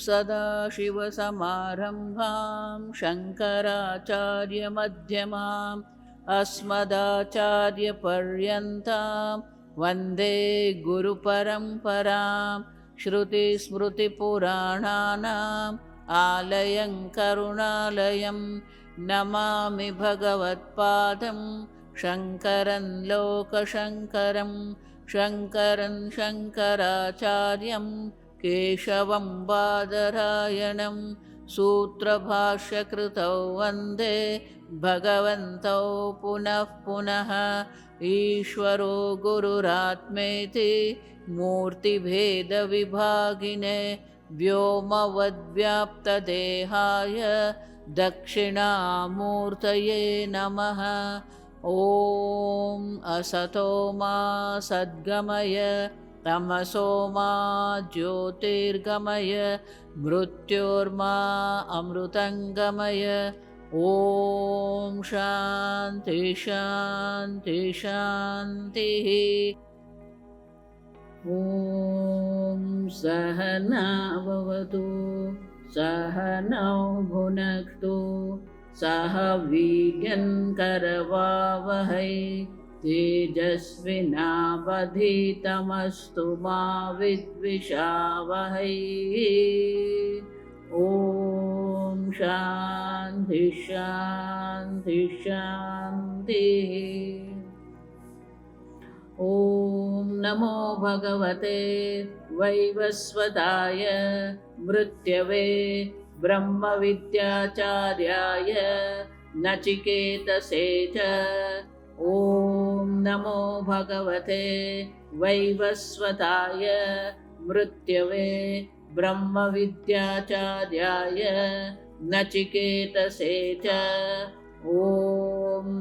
सदाशिवसमारम्भां शङ्कराचार्यमध्यमाम् अस्मदाचार्यपर्यन्तां वन्दे गुरुपरम्परां। श्रुतिस्मृतिपुराणानाम् आलयं करुणालयं नमामि भगवत्पादं शङ्करं लोकशङ्करं। शङ्करं शङ्कराचार्यं केशवं बादरायणं सूत्रभाष्यकृतौ वन्दे भगवन्तौ पुनः पुनः। ईश्वरो गुरुरात्मेति मूर्तिभेदविभागिने व्योमवद्व्याप्तदेहाय दक्षिणामूर्तये नमः। ॐ असतो मा सद्गमय तमसो मा ज्योतिर्गमय मृत्योर्मा अमृतङ्गमय। ॐ शान्ति शान्ति शान्तिः। ॐ सहना भवतु सहनौ भुनक्तु सह वीर्यङ्करवावहै तेजस्विनावधीतमस्तु मा विद्विषावहै। ॐ शान्ति शान्ति शान्तिः। ॐ नमो भगवते वैवस्वताय मृत्यवे ब्रह्मविद्याचार्याय नचिकेतसे च। ॐ नमो भगवते वैवस्वताय मृत्यवे ब्रह्मविद्याचार्याय नचिकेतसे च। ॐ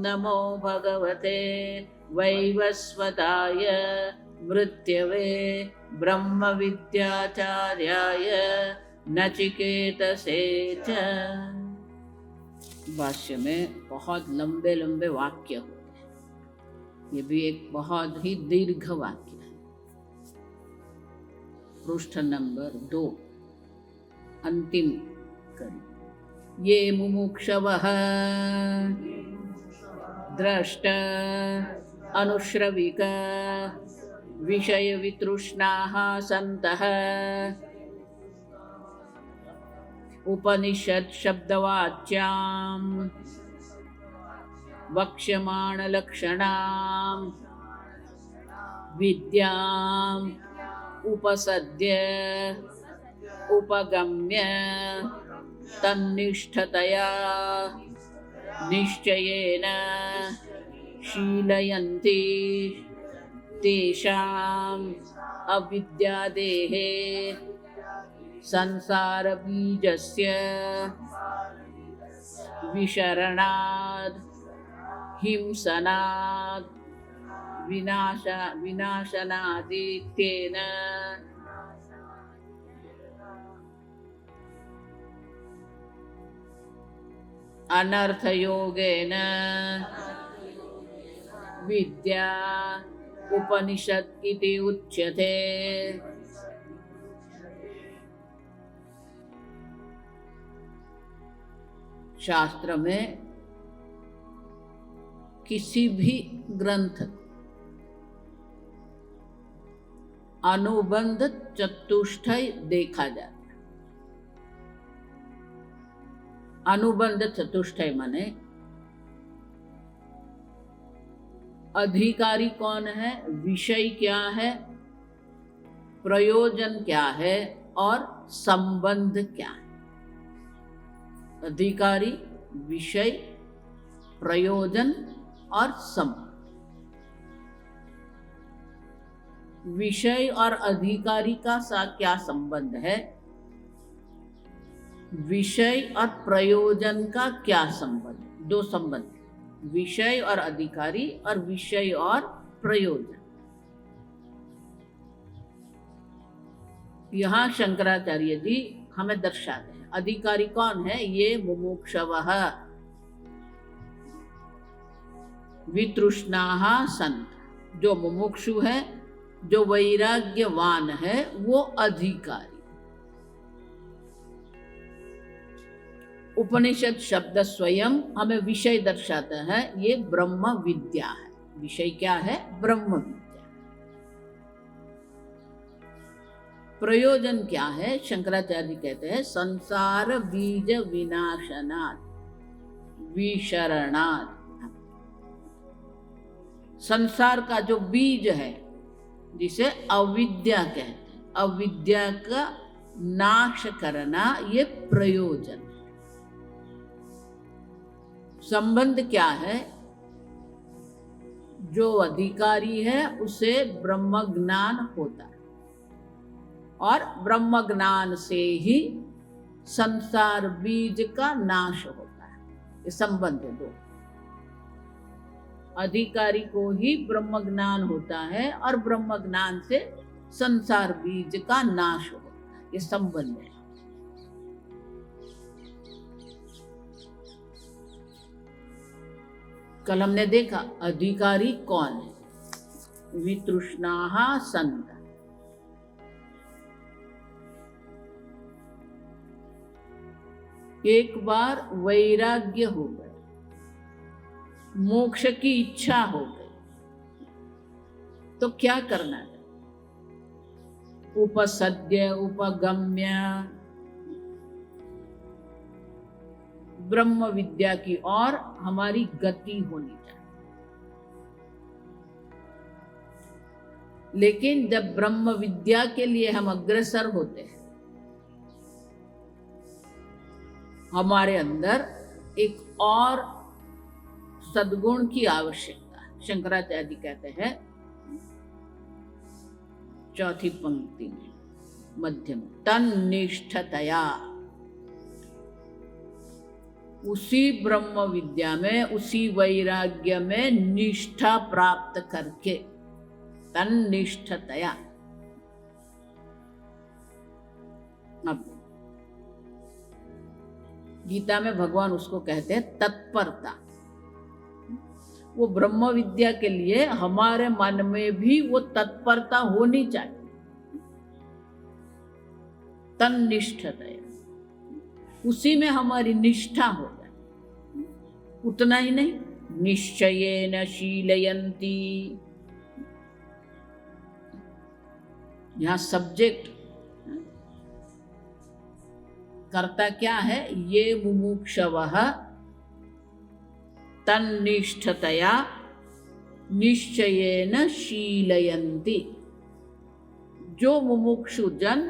नमो भगवते वैवस्वताय मृत्यवे ब्रह्मविद्याचार्याय नचिकेतसे च। भाष्य में बहुत लंबे लंबे वाक्य होते हैं, ये भी एक बहुत ही दीर्घ वाक्य है। पृष्ठ नंबर 2 अंतिम कड़ी। ये मुमुक्षवः द्रष्ट अनुश्रविक विषय वितृष्णाः सन्तः उपनिषद शब्दवाच्यां वक्ष्यमाणलक्षणां विद्याम् उपसद्य उपगम्य तन्निष्ठतया निश्चयेन शीलयन्ति तेषाम् अविद्यादेहे संसारबीजस्य विशरणाद् हिंसनाद् विनाशनादित्येन अनर्थयोगेन विद्या उपनिषद इति उच्यते। शास्त्र में किसी भी ग्रंथ अनुबंध चतुष्टय देखा जाता है। अनुबंध चतुष्टय माने अधिकारी कौन है, विषय क्या है, प्रयोजन क्या है और संबंध क्या है। अधिकारी, विषय, प्रयोजन और संबंध। विषय और अधिकारी का क्या संबंध है, विषय और प्रयोजन का क्या संबंध। दो संबंध, विषय और अधिकारी और विषय और प्रयोजन। यहाँ शंकराचार्य जी हमें दर्शाते हैं अधिकारी कौन है, ये मुमुक्षवः वितृष्णाः सन्त। जो मुमुक्षु है, जो वैराग्यवान है, वो अधिकारी। उपनिषद शब्द स्वयं हमें विषय दर्शाता है, ये ब्रह्म विद्या है। विषय क्या है? ब्रह्म विद्या। प्रयोजन क्या है? शंकराचार्य कहते हैं संसार बीज विनाशनात् विशरणात्। संसार का जो बीज है जिसे अविद्या कहते हैं, अविद्या का नाश करना, ये प्रयोजन। संबंध क्या है? जो अधिकारी है उसे ब्रह्म ज्ञान होता है और ब्रह्म ज्ञान से ही संसार बीज का नाश होता है। ये संबंध है दो। अधिकारी को ही ब्रह्म ज्ञान होता है और ब्रह्म ज्ञान से संसार बीज का नाश होता है। ये संबंध है। कल हमने देखा अधिकारी कौन है? वितृष्णाः सन्त। एक बार वैराग्य हो गए, मोक्ष की इच्छा हो गई, तो क्या करना है? उपसद्य उपगम्य ब्रह्म विद्या की ओर हमारी गति होनी चाहिए। लेकिन जब ब्रह्म विद्या के लिए हम अग्रसर होते हैं, हमारे अंदर एक और सद्गुण की आवश्यकता है। शंकराचार्य कहते हैं चौथी पंक्ति में, मध्यम, तन्निष्ठतया। उसी ब्रह्म विद्या में, उसी वैराग्य में निष्ठा प्राप्त करके, तन्निष्ठतया। अब गीता में भगवान उसको कहते हैं तत्परता। वो ब्रह्म विद्या के लिए हमारे मन में भी वो तत्परता होनी चाहिए। तन्निष्ठतया, उसी में हमारी निष्ठा हो जाए। उतना ही नहीं, निश्चयेन शीलयन्ति। यहां सब्जेक्ट, कर्ता क्या है? ये मुमुक्षवः तन्निष्ठतया निश्चयेन शीलयन्ति। जो मुमुक्षु जन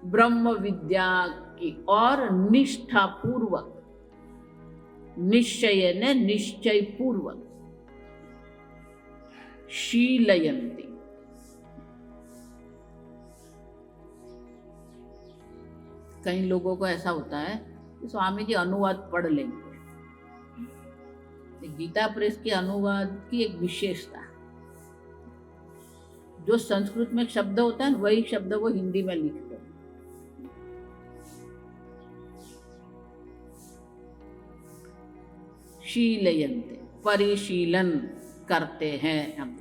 ब्रह्म विद्या की और निष्ठा पूर्वक, निश्चयेन निश्चय पूर्वक, शीलयन्ति। कई लोगों को ऐसा होता है कि स्वामी जी अनुवाद पढ़ लेंगे। गीता प्रेस के अनुवाद की एक विशेषता, जो संस्कृत में शब्द होता है वही शब्द वो हिंदी में लिखते हैं। शीलयन्ते, परिशीलन करते हैं। हम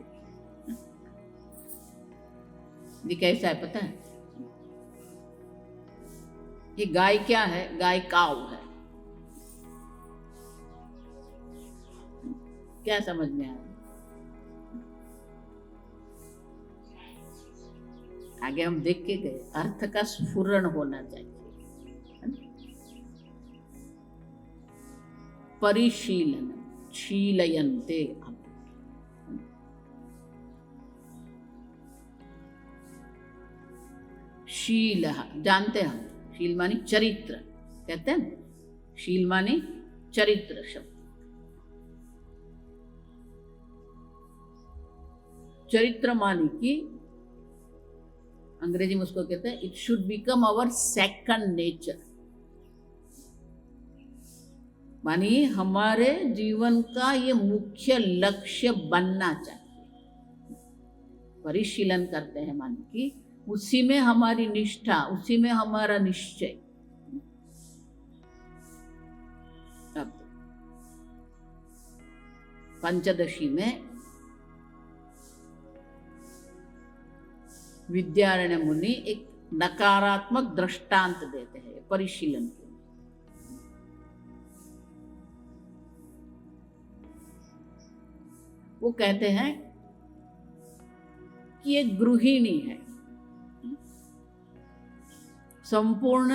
ये कैसा है पता है? ये गाय क्या है? गाय काऊ है। क्या समझ में आया? आगे हम देख के गए, अर्थ का स्फुरण होना चाहिए। परिशीलन, शीलयन्ते। शील जानते हैं हम, शील मानी चरित्र, कहते हैं ना, शील मानी चरित्र शब्द। चरित्र मानी कि अंग्रेजी में उसको कहते हैं it should become our second nature. मानी हमारे जीवन का ये मुख्य लक्ष्य बनना चाहिए। परिशीलन करते हैं मानी कि उसी में हमारी निष्ठा, उसी में हमारा निश्चय। अब पंचदशी में विद्यारण्य मुनि एक नकारात्मक दृष्टांत देते हैं परिशीलन के। वो कहते हैं कि एक गृहिणी है, संपूर्ण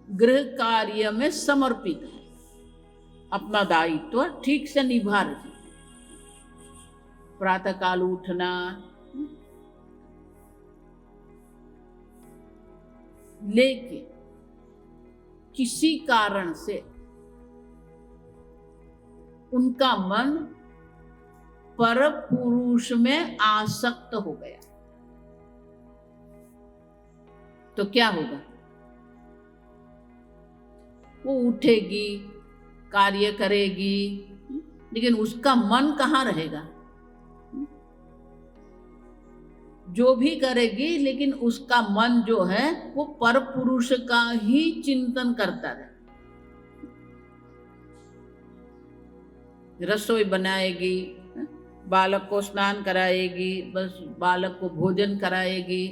गृह कार्य में समर्पित है, अपना दायित्व ठीक से निभा रही है। प्रातःकाल उठना, लेकिन किसी कारण से उनका मन पर पुरुष में आसक्त हो गया, तो क्या होगा? वो उठेगी, कार्य करेगी, लेकिन उसका मन कहाँ रहेगा? जो भी करेगी, लेकिन उसका मन जो है वो पर पुरुष का ही चिंतन करता रहे। रसोई बनाएगी, बालक को स्नान कराएगी, बस बालक को भोजन कराएगी,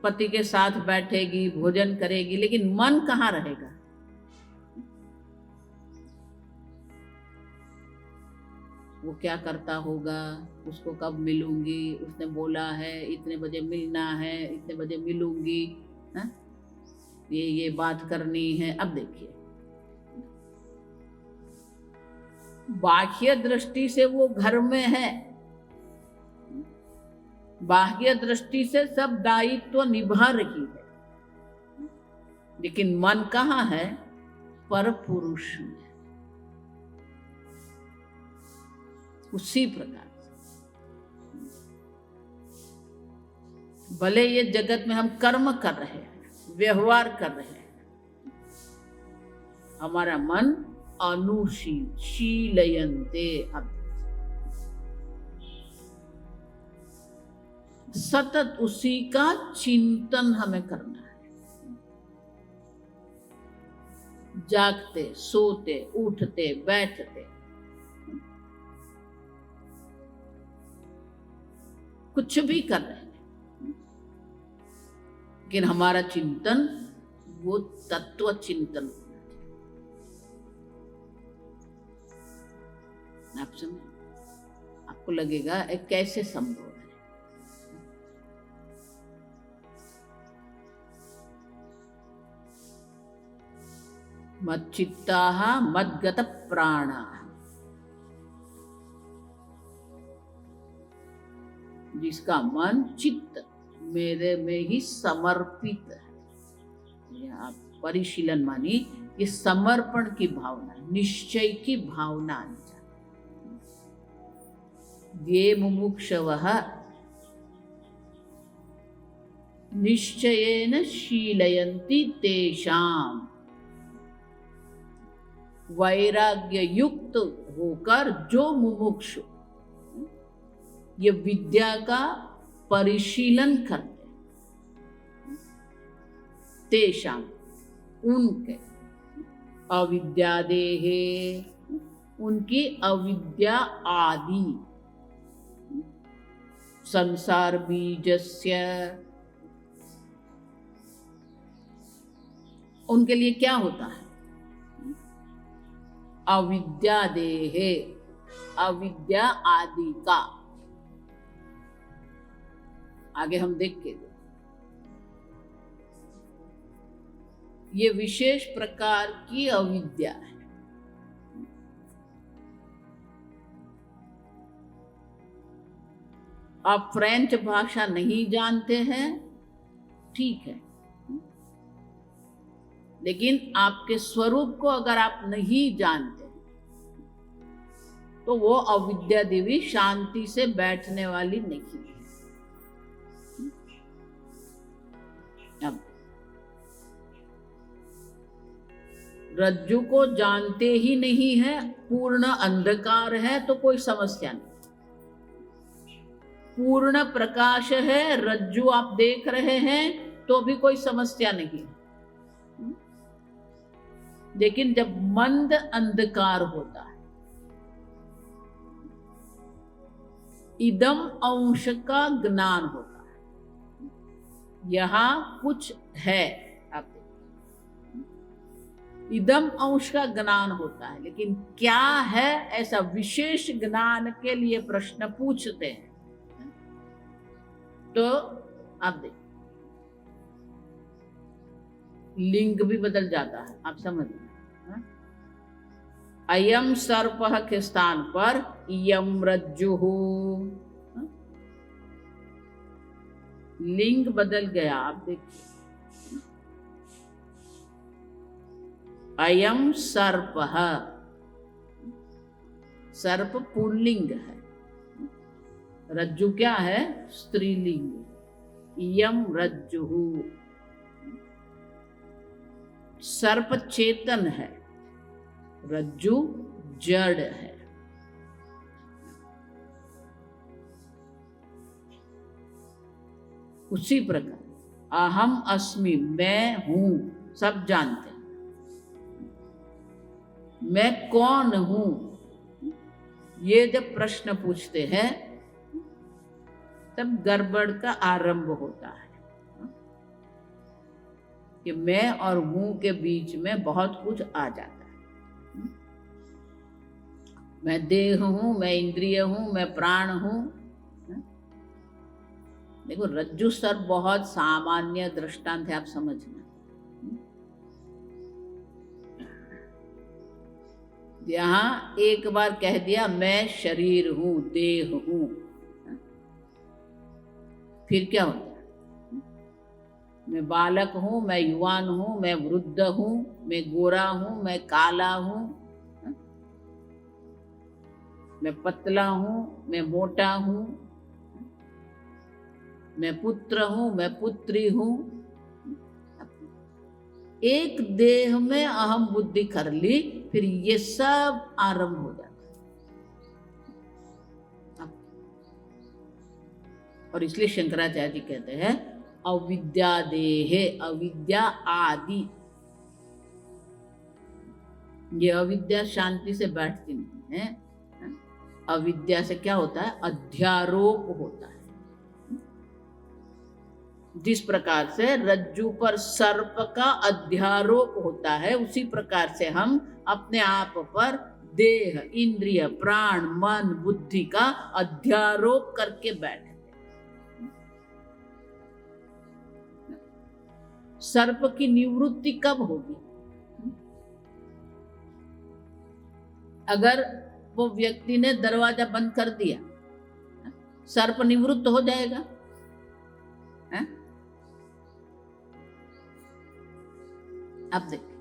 पति के साथ बैठेगी, भोजन करेगी, लेकिन मन कहाँ रहेगा? वो क्या करता होगा, उसको कब मिलूंगी, उसने बोला है इतने बजे मिलना है, इतने बजे मिलूंगी, है? ये बात करनी है। अब देखिए, बाह्य दृष्टि से वो घर में है, बाह्य दृष्टि से सब दायित्व निभा रही है, लेकिन मन कहाँ है? पर पुरुष में। उसी प्रकार भले ये जगत में हम कर्म कर रहे हैं, व्यवहार कर रहे हैं, हमारा मन शीलयन्ते, अब सतत उसी का चिंतन हमें करना है। जागते, सोते, उठते, बैठते, कुछ भी कर रहे हैं, लेकिन हमारा चिंतन वो तत्व चिंतन। आप समझ, आपको लगेगा एक कैसे संभव है? मच्चित्ताः मद्गत प्राणाः, जिसका मन चित्त मेरे में ही समर्पित है। आप परिशीलन मानी ये समर्पण की भावना, निश्चय की भावना आनी चाहिए। ये मुमुक्षवः निश्चयेन शीलयन्ति तेषाम्, वैराग्य युक्त होकर जो मुमुक्षु ये विद्या का परिशीलन करते, तेषाम, उनके, अविद्यादेहे, उनकी अविद्या आदि, संसार बीजस्य, उनके लिए क्या होता है? अविद्या देहे, अविद्या आदि का। आगे हम देख के ये विशेष प्रकार की अविद्या है। आप फ्रेंच भाषा नहीं जानते हैं, ठीक है, लेकिन आपके स्वरूप को अगर आप नहीं जानते तो वो अविद्या देवी शांति से बैठने वाली नहीं है। अब रज्जु को जानते ही नहीं है, पूर्ण अंधकार है तो कोई समस्या नहीं। पूर्ण प्रकाश है, रज्जु आप देख रहे हैं तो भी कोई समस्या नहीं। लेकिन जब मंद अंधकार होता है, इदम अंश का ज्ञान होता है, यहाँ कुछ है। आप इदम अंश का ज्ञान होता है, लेकिन क्या है ऐसा विशेष ज्ञान के लिए प्रश्न पूछते हैं। तो आप देखिए लिंग भी बदल जाता है, आप समझिए। अयम सर्पः के स्थान पर इयम रज्जुः, लिंग बदल गया। आप देखिए अयम सर्पः, सर्प पुल्लिंग है, रज्जु क्या है, स्त्रीलिंग। इयम रज्जुः, सर्प चेतन है, रज्जु जड़ है। उसी प्रकार अहम अस्मि, मैं हूं, सब जानते हैं। मैं कौन हूं, ये जब प्रश्न पूछते हैं तब गड़बड़ का आरंभ होता है कि मैं और हूं के बीच में बहुत कुछ आ जाता है। मैं देह हूं, मैं इंद्रिय हूं, मैं प्राण हूं। देखो रज्जु सर्प बहुत सामान्य दृष्टांत है, आप समझना। यहां एक बार कह दिया मैं शरीर हूं, देह हूं, फिर क्या होता है, मैं बालक हूं, मैं युवान हूं, मैं वृद्ध हूं, मैं गोरा हूं, मैं काला हूं, मैं पतला हूं, मैं मोटा हूं, मैं पुत्र हूं, मैं पुत्री हूं। एक देह में अहम बुद्धि कर ली, फिर ये सब आरंभ हो जाता है। और इसलिए शंकराचार्य जी कहते हैं अविद्या देहे, अविद्या आदि। ये अविद्या शांति से बैठती नहीं है। अविद्या से क्या होता है, अध्यारोप होता है। जिस प्रकार से रज्जु पर सर्प का अध्यारोप होता है, उसी प्रकार से हम अपने आप पर देह, इंद्रिय, प्राण, मन, बुद्धि का अध्यारोप करके बैठे। सर्प की निवृत्ति कब होगी? अगर वो व्यक्ति ने दरवाजा बंद कर दिया, सर्प निवृत्त हो जाएगा? है? अब देखिए,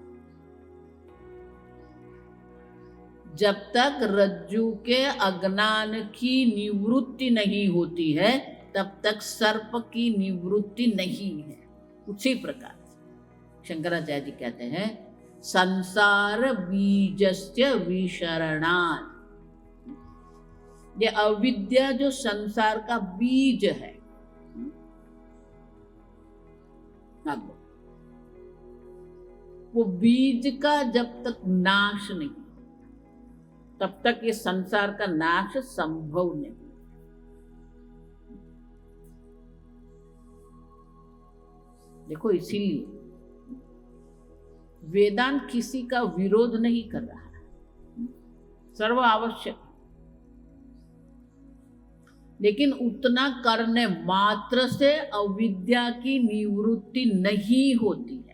जब तक रज्जु के अज्ञान की निवृत्ति नहीं होती है, तब तक सर्प की निवृत्ति नहीं है। उसी प्रकार शंकराचार्य जी कहते हैं संसार बीजस्य विशरणात्, ये अविद्या जो संसार का बीज है, वो बीज का जब तक नाश नहीं, तब तक ये संसार का नाश संभव नहीं। देखो इसीलिए वेदांत किसी का विरोध नहीं कर रहा है, सर्व आवश्यक, लेकिन उतना करने मात्र से अविद्या की निवृत्ति नहीं होती है।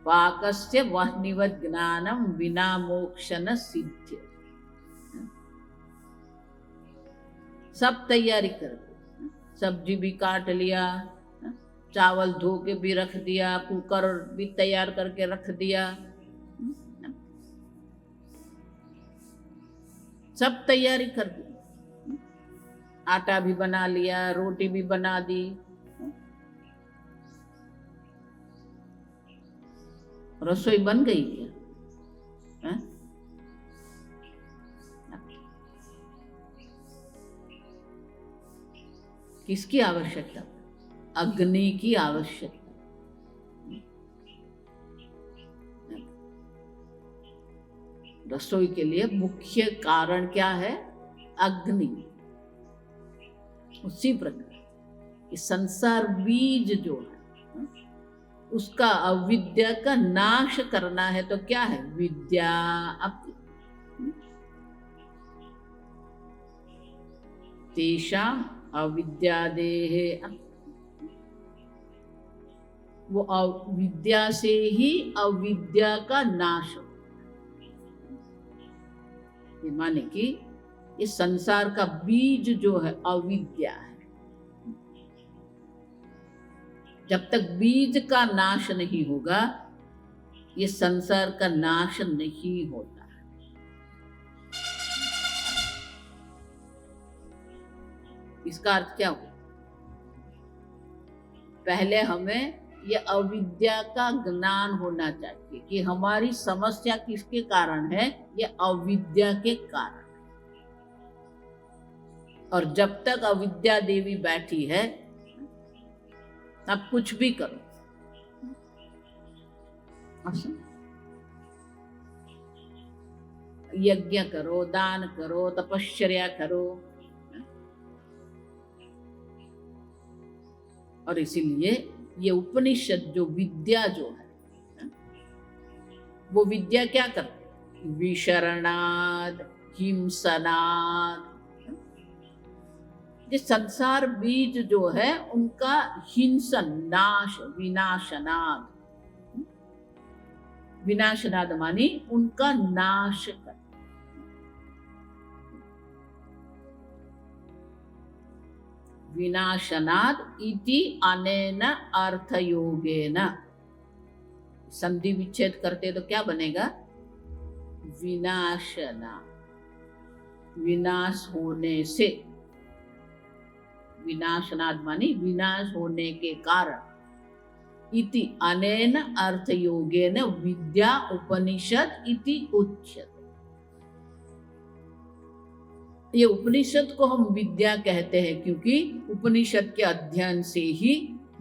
वाकस्य वह्निवत् ज्ञानम विना मोक्षन सिद्ध्य। सब तैयारी कर दी, सब्जी भी काट लिया, चावल धो के भी रख दिया, कुकर भी तैयार करके रख दिया, सब तैयारी कर दी, आटा भी बना लिया, रोटी भी बना दी, रसोई बन गई क्या? है? किसकी आवश्यकता? अग्नि की आवश्यकता। रसोई के लिए मुख्य कारण क्या है? अग्नि। उसी प्रकार ये संसार बीज जो है उसका अविद्या का नाश करना है तो क्या है? विद्या। अपि तेषाम अविद्यादेः, वो अविद्या से ही अविद्या का नाश हो। ये माने कि इस संसार का बीज जो है अविद्या है। जब तक बीज का नाश नहीं होगा ये संसार का नाश नहीं होता है। इसका अर्थ क्या हुआ? पहले हमें ये अविद्या का ज्ञान होना चाहिए कि हमारी समस्या किसके कारण है? ये अविद्या के कारण। और जब तक अविद्या देवी बैठी है आप कुछ भी करो, यज्ञ करो, दान करो, तपश्चर्या करो, और इसीलिए ये उपनिषद जो विद्या जो है वो विद्या क्या करते? विशरणाद, हिंसनाद। ये संसार बीज जो है उनका हिंसन, नाश, विनाशनाद। विनाशनाद मानी उनका नाश कर। विनाशनाद इति अनेन अर्थयोगेन। संधि विच्छेद करते तो क्या बनेगा? विनाशना, विनाश होने से। विनाशनाद मानी विनाश होने के कारण। इति अनेन अर्थयोगेन विद्या उपनिषद इति उच्यते। ये उपनिषद को हम विद्या कहते हैं क्योंकि उपनिषद के अध्ययन से ही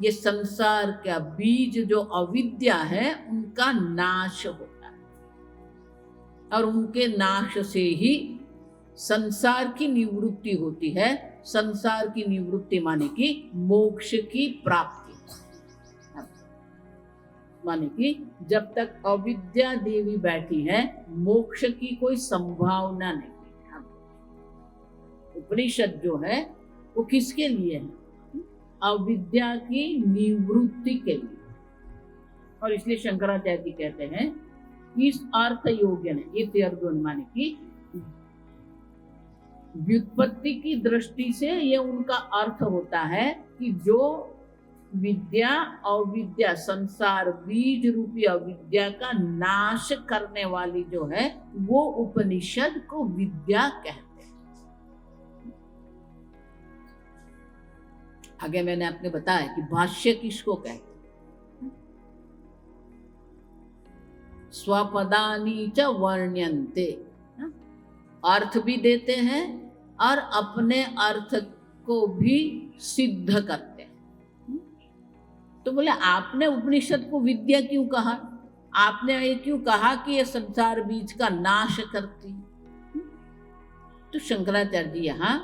ये संसार का बीज जो अविद्या है उनका नाश होता है, और उनके नाश से ही संसार की निवृत्ति होती है। संसार की निवृत्ति माने कि मोक्ष की प्राप्ति, माने कि जब तक अविद्या देवी बैठी है मोक्ष की कोई संभावना नहीं। उपनिषद जो है वो किसके लिए है? अविद्या की निवृत्ति के लिए। और इसलिए शंकराचार्य जी कहते हैं इस अर्थ योग्य ने, इस अर्थ माने कि व्युत्पत्ति की दृष्टि से ये उनका अर्थ होता है कि जो विद्या अविद्या, संसार बीज रूपी अविद्या का नाश करने वाली जो है वो उपनिषद को विद्या कहते हैं। आगे मैंने आपने बताया कि भाष्य किसको कहते हैं? स्वपदानी च वर्ण्यन्ते, अर्थ भी देते हैं और अपने अर्थ को भी सिद्ध करते हैं। तो बोले आपने उपनिषद को विद्या क्यों कहा? आपने ये क्यों कहा कि ये संसार बीज का नाश करती? तो शंकराचार्य जी यहाँ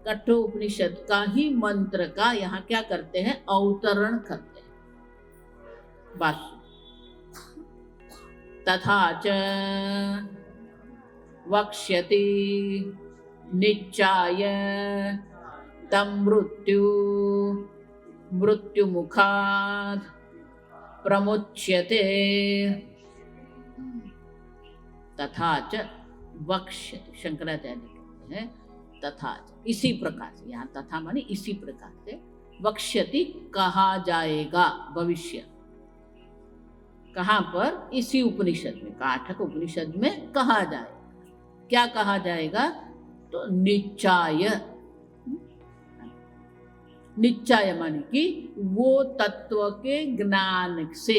कठोपनिषद का ही मंत्र का यहाँ क्या करते हैं? अवतरण करते हैं। भाष्य तथा च वक्ष्यति निच्चाय तं मृत्युमुखात् प्रमुच्यते। तथा च वक्ष्यति, शंकराचार्य कहते हैं तथा च, इसी प्रकार से, यहाँ तथा माने इसी प्रकार से, वक्ष्यति कहा जाएगा भविष्य। कहाँ पर? इसी उपनिषद में, काठक उपनिषद में कहा जाएगा। क्या कहा जाएगा? तो निश्चाय। निश्चाय माने कि वो तत्व के ज्ञान से,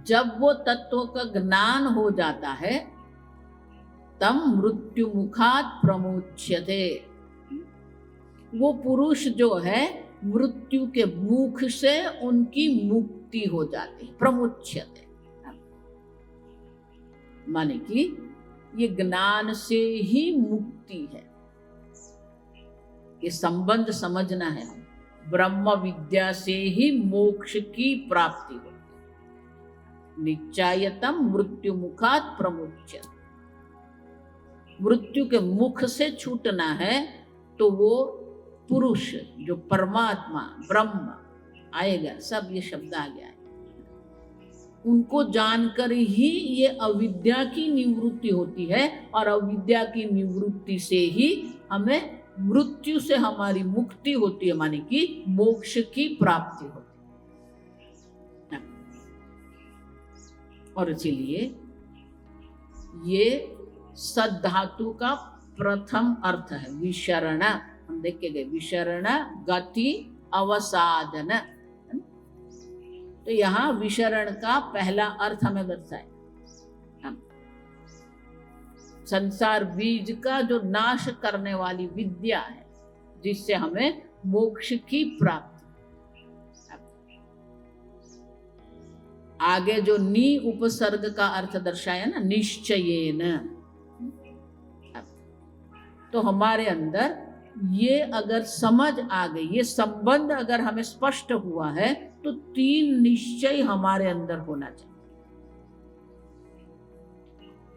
जब वो तत्व का ज्ञान हो जाता है तम मृत्यु मुखात प्रमुच्यते। वो पुरुष जो है मृत्यु के मुख से उनकी मुक्ति हो जाती है। प्रमुच्यते माने कि ये ज्ञान से ही मुक्ति है। ये संबंध समझना है हम। ब्रह्म विद्या से ही मोक्ष की प्राप्ति होती है। निश्चयतम मृत्यु मुखात प्रमुच्य। मृत्यु के मुख से छूटना है तो वो पुरुष जो परमात्मा ब्रह्म आएगा, सब ये शब्द आ गया है, उनको जानकर ही ये अविद्या की निवृत्ति होती है। और अविद्या की निवृत्ति से ही हमें मृत्यु से हमारी मुक्ति होती है, माने कि मोक्ष की प्राप्ति होती है। और इसीलिए ये सद्धातु का प्रथम अर्थ है विशरण। हम देख के गए विशरण गति अवसाधन। तो यहाँ विशरण का पहला अर्थ हमें दर्शाए संसार बीज का जो नाश करने वाली विद्या है, जिससे हमें मोक्ष की प्राप्ति। आगे जो नी उपसर्ग का अर्थ दर्शाया ना, निश्चयेन, तो हमारे अंदर ये अगर समझ आ गई, ये संबंध अगर हमें स्पष्ट हुआ है, तो 3 निश्चय हमारे अंदर होना चाहिए।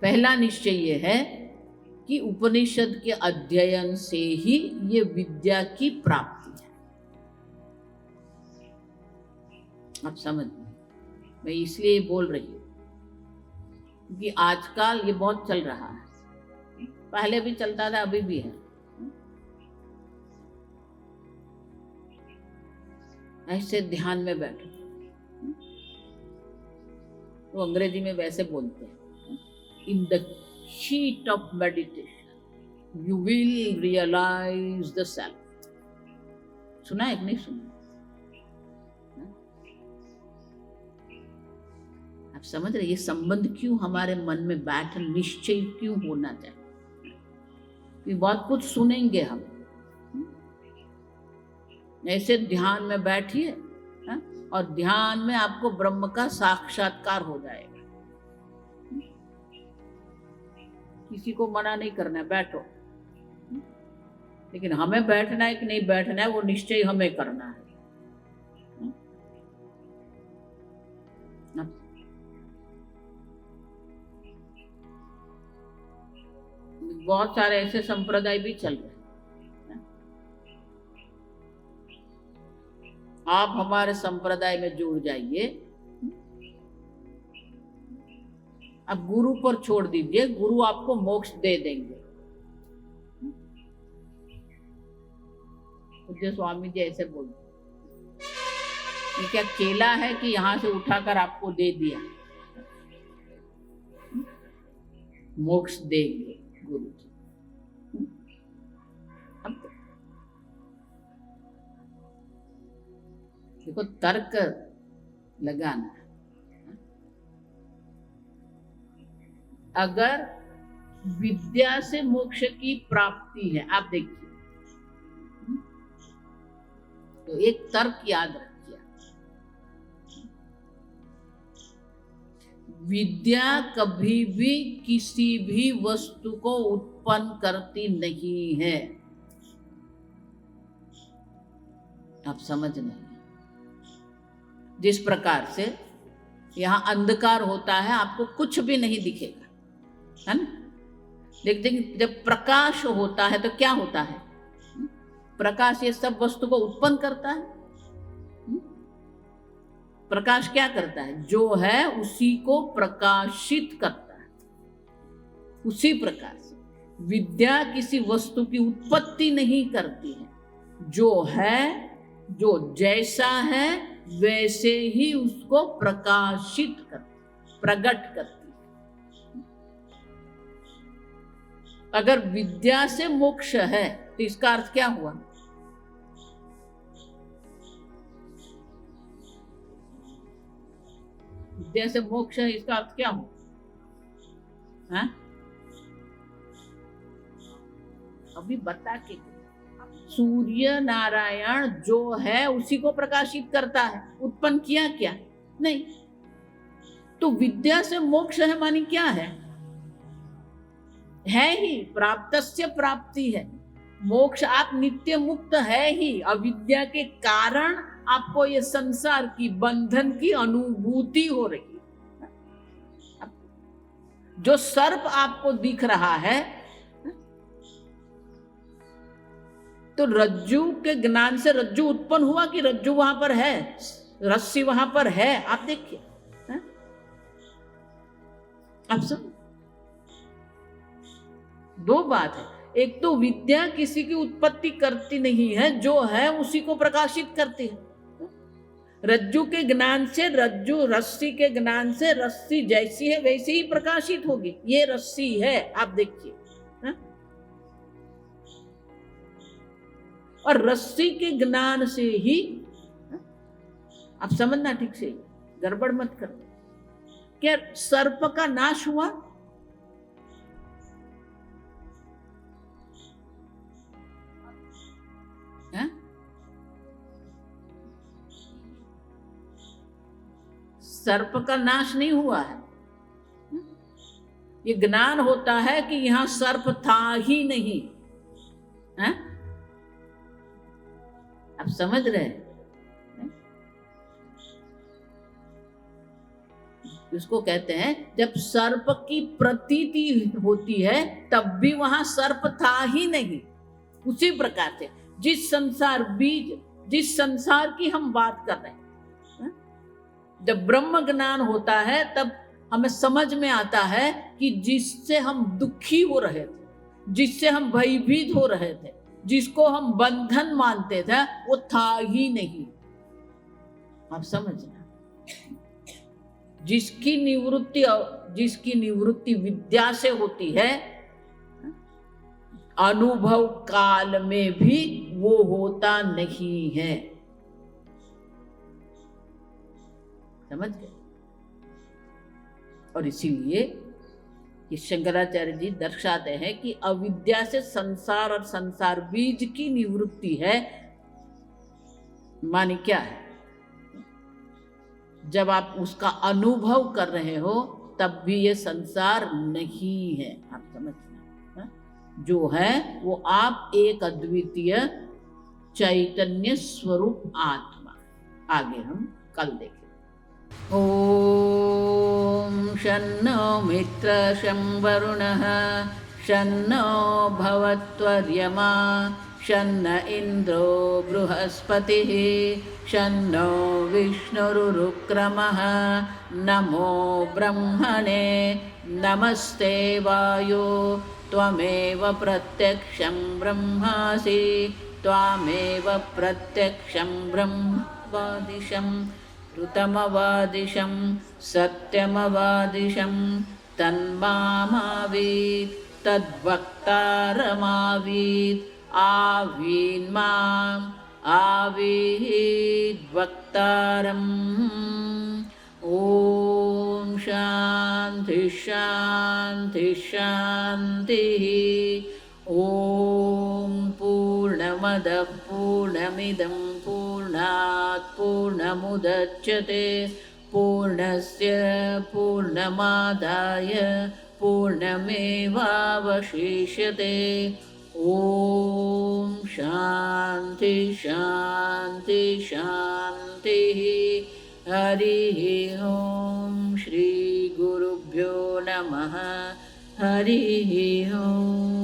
पहला निश्चय ये है कि उपनिषद के अध्ययन से ही ये विद्या की प्राप्ति है। आप समझ, मैं इसलिए बोल रही हूँ क्योंकि आजकल ये बहुत चल रहा है, पहले भी चलता था, अभी भी है। ऐसे ध्यान में बैठो, तो अंग्रेजी में वैसे बोलते हैं, in the heat of meditation you will realize the self। सुना है कि नहीं सुना? आप समझ रहे ये संबंध क्यों हमारे मन में बैठ, निश्चय क्यों होना चाहिए? कि बहुत कुछ सुनेंगे हम, ऐसे ध्यान में बैठिए और ध्यान में आपको ब्रह्म का साक्षात्कार हो जाएगा। किसी को मना नहीं करना है, बैठो, लेकिन हमें बैठना है कि नहीं बैठना है वो निश्चय हमें करना है। बहुत सारे ऐसे संप्रदाय भी चल रहे हैं। आप हमारे संप्रदाय में जुड़ जाइए, अब गुरु पर छोड़ दीजिए, गुरु आपको मोक्ष दे देंगे। पूज्य स्वामी जी ऐसे बोलते, ये क्या केला है कि यहां से उठाकर आपको दे दिया? मोक्ष देंगे गुरु जी। देखो तर्क लगाना, अगर विद्या से मोक्ष की प्राप्ति है, आप देखिए, तो एक तर्क याद रखिए, विद्या कभी भी किसी भी वस्तु को उत्पन्न करती नहीं है। आप समझ नहीं, जिस प्रकार से यहां अंधकार होता है, आपको कुछ भी नहीं दिखेगा, है ना? लेकिन जब प्रकाश होता है तो क्या होता है? प्रकाश ये सब वस्तु को उत्पन्न करता है। प्रकाश क्या करता है? जो है उसी को प्रकाशित करता है। उसी प्रकार से विद्या किसी वस्तु की उत्पत्ति नहीं करती है, जो है, जो जैसा है वैसे ही उसको प्रकाशित करती, प्रकट करती है। अगर विद्या से मोक्ष है तो इसका अर्थ क्या हुआ? विद्या से मोक्ष है, इसका अर्थ क्या हुआ? हाँ? अभी बता के, सूर्य नारायण जो है उसी को प्रकाशित करता है, उत्पन्न किया क्या? नहीं। तो विद्या से मोक्ष है मानी क्या है? है ही, प्राप्तस्य प्राप्ति है, मोक्ष, आप नित्य मुक्त है ही। अविद्या के कारण आपको ये संसार की बंधन की अनुभूति हो रही है। जो सर्प आपको दिख रहा है, तो रज्जू के ज्ञान से रज्जू उत्पन्न हुआ कि रज्जू वहां पर है, रस्सी वहां पर है, आप देखिए। आप सब दो बात है, एक तो विद्या किसी की उत्पत्ति करती नहीं है, जो है उसी को प्रकाशित करती है। रज्जू के ज्ञान से रज्जू, रस्सी के ज्ञान से रस्सी जैसी है वैसी ही प्रकाशित होगी। ये रस्सी है, आप देखिए। और रस्सी के ज्ञान से ही, आप समझना ठीक से, गड़बड़ मत करो। क्या सर्प का नाश हुआ? है? सर्प का नाश नहीं हुआ है। ये ज्ञान होता है कि यहां सर्प था ही नहीं। है? आप समझ रहे हैं? इसको कहते हैं जब सर्प की प्रतीति होती है तब भी वहां सर्प था ही नहीं। उसी प्रकार से जिस संसार बीज, जिस संसार की हम बात कर रहे हैं, जब ब्रह्म ज्ञान होता है तब हमें समझ में आता है कि जिससे हम दुखी हो रहे थे, जिससे हम भयभीत हो रहे थे, जिसको हम बंधन मानते थे, वो था ही नहीं। आप समझना, जिसकी निवृत्ति विद्या से होती है, अनुभव काल में भी वो होता नहीं है। समझ गए? और इसीलिए ये शंकराचार्य जी दर्शाते हैं कि अविद्या से संसार और संसार बीज की निवृत्ति है। माने क्या है? जब आप उसका अनुभव कर रहे हो तब भी ये संसार नहीं है। आप समझना, जो है वो आप एक अद्वितीय चैतन्य स्वरूप आत्मा। आगे हम कल देखें। ओम शन्नो मित्र शं वरुणः शन्नो भवत्वर्यमा शन्न इन्द्रो बृहस्पतिः शन्नो विष्णुरुक्रमः नमो ब्रह्मणे नमस्ते वायो त्वमेव प्रत्यक्षं ब्रह्मासि त्वामेव प्रत्यक्षं ब्रह्मवादिशं ऋतमवादिशं सत्यमवादिशं तन्मामावीत् तद्वक्तारमावीत् आवीन्माम् आवीद्वक्तारम्। ॐ शान्ति शान्ति शान्तिः। ॐ पूर्णमदः पूर्णमिदं पूर्णात् पूर्णमुदच्यते पूर्णस्य पूर्णमादाय पूर्णमेवावशिष्यते। ॐ शान्ति शान्ति शान्तिः। हरिः ॐ श्री गुरुभ्यो नमः। हरिः ॐ।